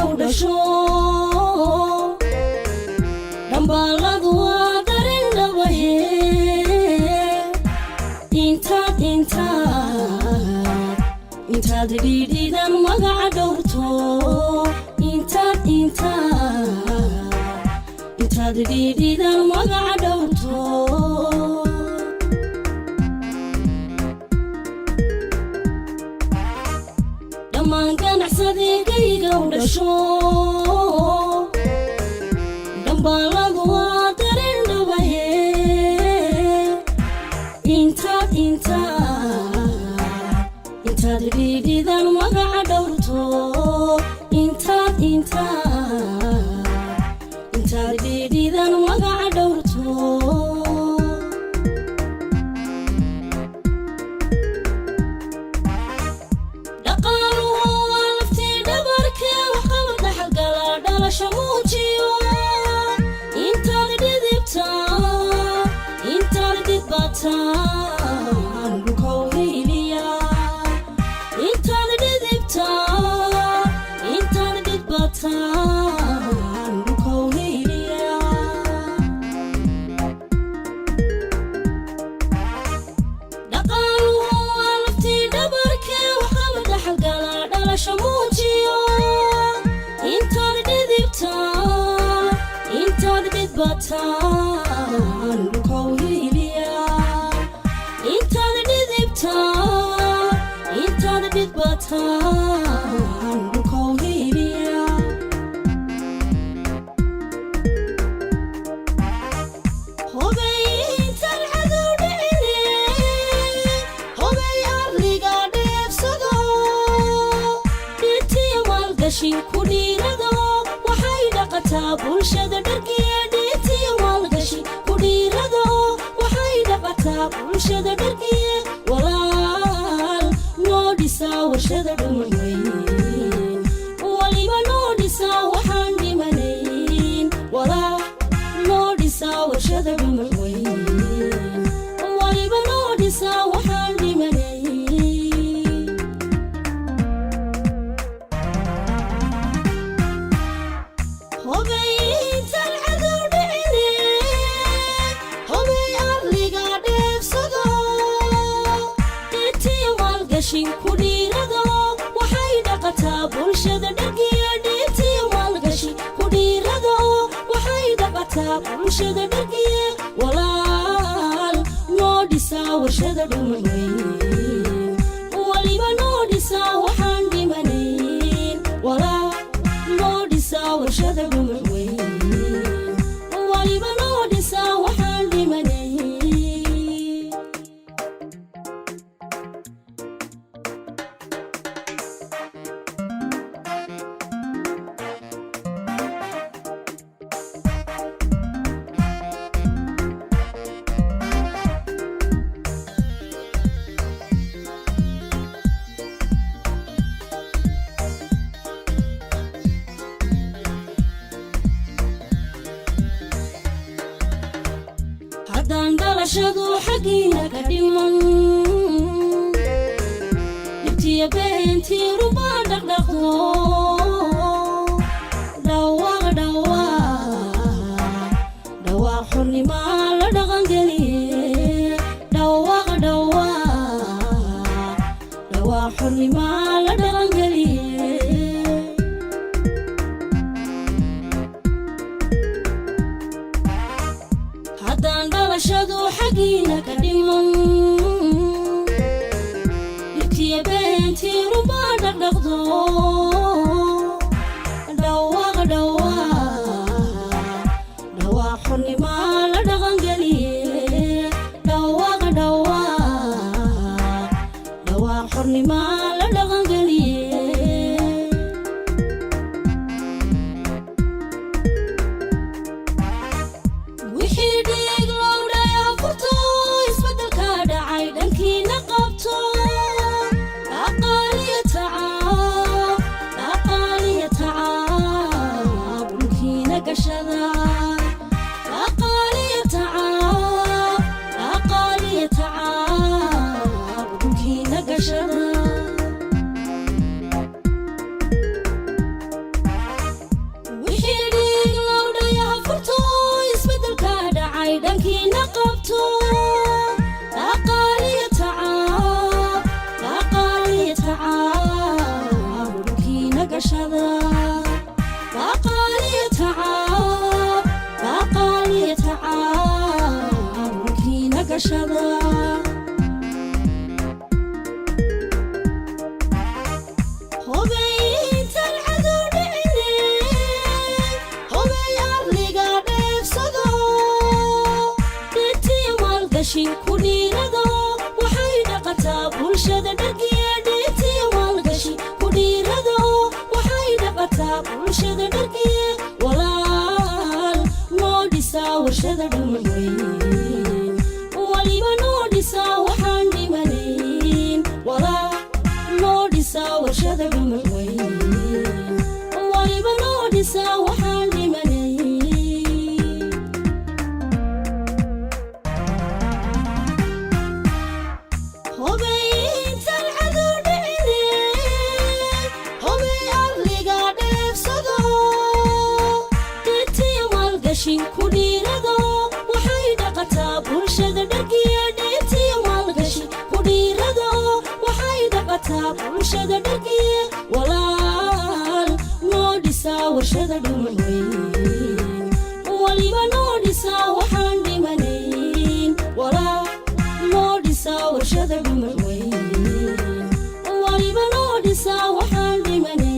ودشو دنبالadu waa darin dhawahe intaad dhidhiidan magaca dhowrto intaad dhidhiidan magaca dhowrto dhammaan ganacsadegayga u dhasho dambaaladu waa darin dhawahe intaad dhidhiidan magaca dhowrto intaad dhidhiidan magaca dhowrto dhaqaaluhu waa laftii dhabarkee waxqabad dhaxalgala dhalasha muujiyo intaad dhidbataan dhulkow hiiliya intaad dhidbataan dhulkow hiiliya dhaqaaluhu waa laftii dhabarkee waxqabad dhaxalgala dhalasha muujiyo intaad dhidbataan dhulkow hiiliya intaad dhidbataan dhulkow hiiliya hobay intaan cadow dhicine hobay arliga dheebsado dhitiya maalgashi ku dhiirado waxay dhaqataa bulshada dhargiye dhitiya maalgashi ku dhiirado waxay dhaqataa bulshada dhargiye walaal noo dhisaa warshada dhumayn waliba noo dhisaa waxaan dhimanayn walaal noo dhisaa warshada dhumayn waliba noo dhisaa waxaan dhimanayn hobay intaan cadow dhicine hobay arliga dheebsado dhitiya maalgashi ku dhiirado waxay dhaqataa bulshada dhargiye dhitiya maalgashi ku dhiirado waxay dhaqataa bulshada dhargiye walaal noo dhisaa warshada dhumayn waliba noo dhisaa waxaan dhimanayn walaal noo dhisaa warshada dhumayn waliba noo dhisaa waxaan dhimanayn haddaan dhalashadu xaggiina ka dhiman dhibtiya beentii rubaa dhaqdhaqdo dhawaaq xornimaa la dhaqangeliye dhawaaq xornimaa la dhaqangeliye haddaan dhalashadu xaggiina ka dhiman dhibtiya beentii rubaa dhaqdhaqdo باقالي تعاب باقالي تعاب وكينا قشدا هوبيت العدو دعني هوبي أرلقا نفسدو دتي مالقشي كديردو وحيدا قتاب ولشد دقيا دتي مالقشي كديردو وحيدا قتاب ولشد دقيا walaal noo dhisaa warshada dhumaweyn waliba noo dhisaa waxaan dhimanayn walaal noo dhisaa warshada dhumaweyn waliba noo dhisaa waxaan dhimanayn hobayntan cadow dhicine hobay arliga dheefsado kudhiirado waxay dhaqataa bulshada dharkiya dheetiya maalgashi kudhiirado waxay dhaqataa bulshada dharkiya walaal noo dhisaa warshada dhumaweyn waliba noo dhisaa waxaan dhimanayn walaal noo dhisaa warshada dhumaweyn waliba noo dhisaa waxaan dhimanayn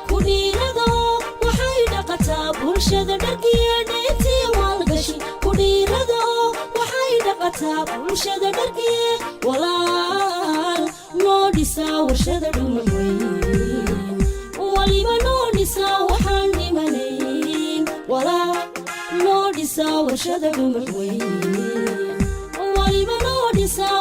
kudhiirado waxay dhaqataa bulshada dharkiya dheetiya maalgashi kudhiirado waxay dhaqataa bulshada dharkiya walaal noo dhisaa warshada dhumaweyn waliba noo dhisaa waxaan dhimanayn walaal noo dhisaa warshada dhumaweyn waliba noo dhisaa